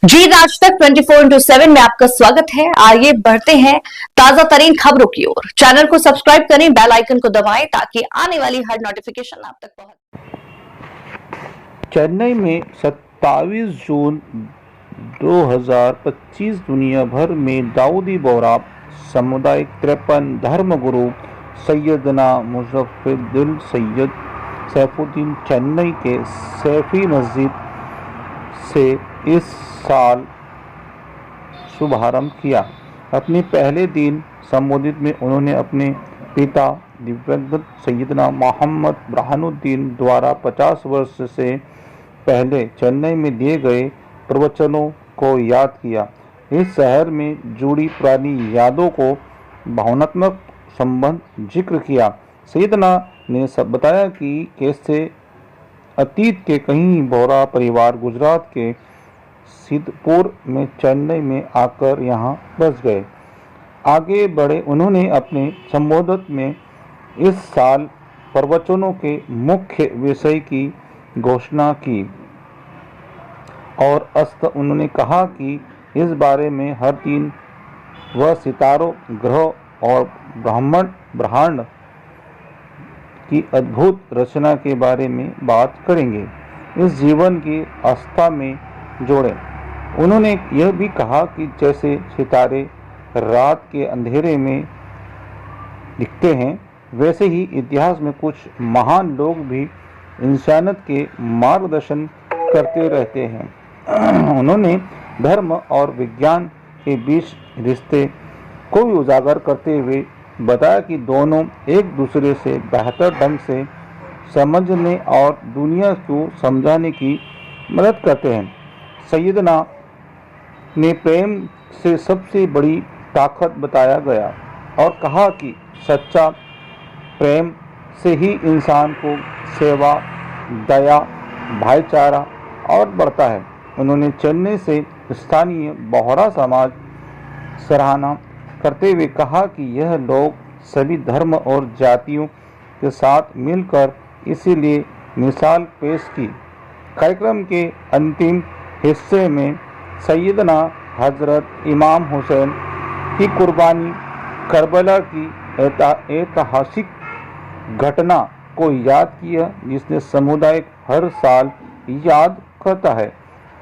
जी राज तक 24/7 में आपका स्वागत है। आइए बढ़ते हैं ताजा तरीन खबरों की ओर। चैनल को सब्सक्राइब करें, बेल आइकन को दबाएं ताकि आने वाली हर नोटिफिकेशन आप तक पहुंचे। चेन्नई में 27 जून 2025 दुनिया भर में दाऊदी बोहरा सामुदायिक 53 धर्मगुरु सैयदना मुज़फ़्फ़रुद्दीन सैयद सैफुद्दीन चेन्नई के सैफी मस्जिद से इस साल शुभारंभ किया। अपने पहले दिन संबोधित में उन्होंने अपने पिता दिवंगत सैयदना मोहम्मद बुरहानुद्दीन द्वारा 50 वर्ष से पहले चेन्नई में दिए गए प्रवचनों को याद किया। इस शहर में जुड़ी पुरानी यादों को भावनात्मक संबंध जिक्र किया। सैयदना ने सब बताया कि कैसे अतीत के कई बोहरा परिवार गुजरात के सिद्धपुर में चेन्नई में आकर यहाँ बस गए। आगे बढ़े उन्होंने अपने संबोधन में इस साल प्रवचनों के मुख्य विषय की घोषणा की और उन्होंने कहा कि इस बारे में हर दिन वह सितारों, ग्रह और ब्रह्मांड की अद्भुत रचना के बारे में बात करेंगे। इस जीवन की आस्था में जोड़ें। उन्होंने यह भी कहा कि जैसे सितारे रात के अंधेरे में दिखते हैं, वैसे ही इतिहास में कुछ महान लोग भी इंसानियत के मार्गदर्शन करते रहते हैं। उन्होंने धर्म और विज्ञान के बीच रिश्ते को भी उजागर करते हुए बताया कि दोनों एक दूसरे से बेहतर ढंग से समझने और दुनिया को समझाने की मदद करते हैं। सैयदना ने प्रेम से सबसे बड़ी ताकत बताया गया और कहा कि सच्चा प्रेम से ही इंसान को सेवा, दया, भाईचारा और बढ़ता है। उन्होंने चेन्नई से स्थानीय बोहरा समाज सराहना करते हुए कहा कि यह लोग सभी धर्म और जातियों के साथ मिलकर इसीलिए मिसाल पेश की। कार्यक्रम के अंतिम हिस्से में सैयदना हजरत इमाम हुसैन की कुर्बानी, करबला की ऐतिहासिक घटना को याद किया जिसने समुदाय हर साल याद करता है।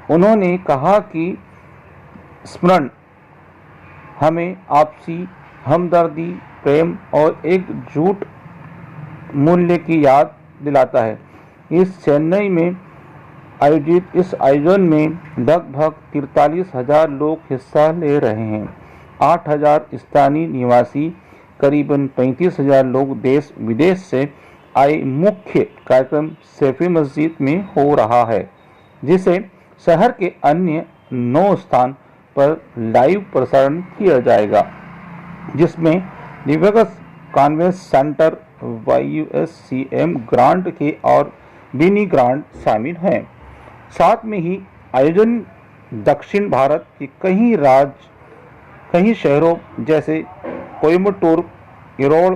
उन्होंने कहा कि स्मरण हमें आपसी हमदर्दी, प्रेम और एकजुट मूल्य की याद दिलाता है। इस चेन्नई में आयोजित इस आयोजन में लगभग 43,000 लोग हिस्सा ले रहे हैं। 8,000 स्थानीय निवासी, करीबन 35,000 लोग देश विदेश से आए। मुख्य कार्यक्रम सैफी मस्जिद में हो रहा है, जिसे शहर के अन्य 9 स्थान पर लाइव प्रसारण किया जाएगा, जिसमें दिवंगत कॉन्वेंट सेंटर, YUSCM ग्रांट के और बिनी ग्रांट शामिल हैं। साथ में ही आयोजन दक्षिण भारत के कई शहरों जैसे कोयम्बटूर, इरोड़,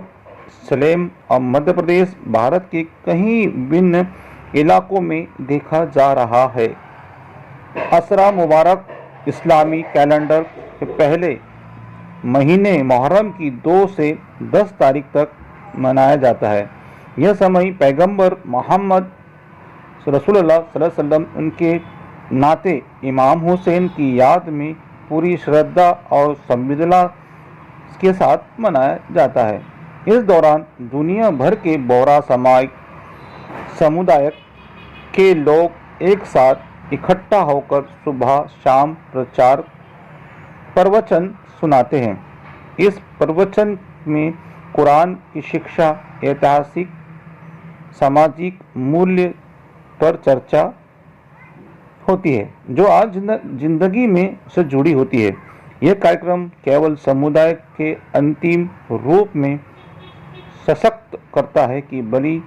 सलेम और मध्य प्रदेश, भारत के कई भिन्न इलाकों में देखा जा रहा है। असरा मुबारक इस्लामी कैलेंडर के पहले महीने मुहर्रम की 2 से 10 तारीख तक मनाया जाता है। यह समय पैगंबर मोहम्मद रसूलुल्लाह सल्लल्लाहु अलैहि वसल्लम उनके नाते इमाम हुसैन की याद में पूरी श्रद्धा और संवेदना के साथ मनाया जाता है। इस दौरान दुनिया भर के बोहरा समुदाय के लोग एक साथ इकट्ठा होकर सुबह शाम प्रवचन सुनाते हैं। इस प्रवचन में कुरान की शिक्षा, ऐतिहासिक, सामाजिक मूल्य पर चर्चा होती है जो आज जिंदगी में से जुड़ी होती है। यह कार्यक्रम केवल समुदाय के अंतिम रूप में सशक्त करता है कि बल्कि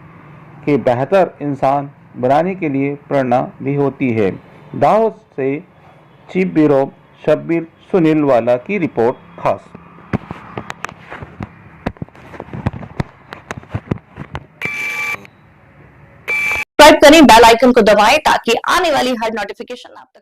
के बेहतर इंसान बनाने के लिए प्रेरणा भी होती है। दाहोद से चीफ ब्यूरो शब्बीर सुनील वाला की रिपोर्ट खास। सब्सक्राइब करें, बेल आइकन को दबाएं ताकि आने वाली हर नोटिफिकेशन आप तक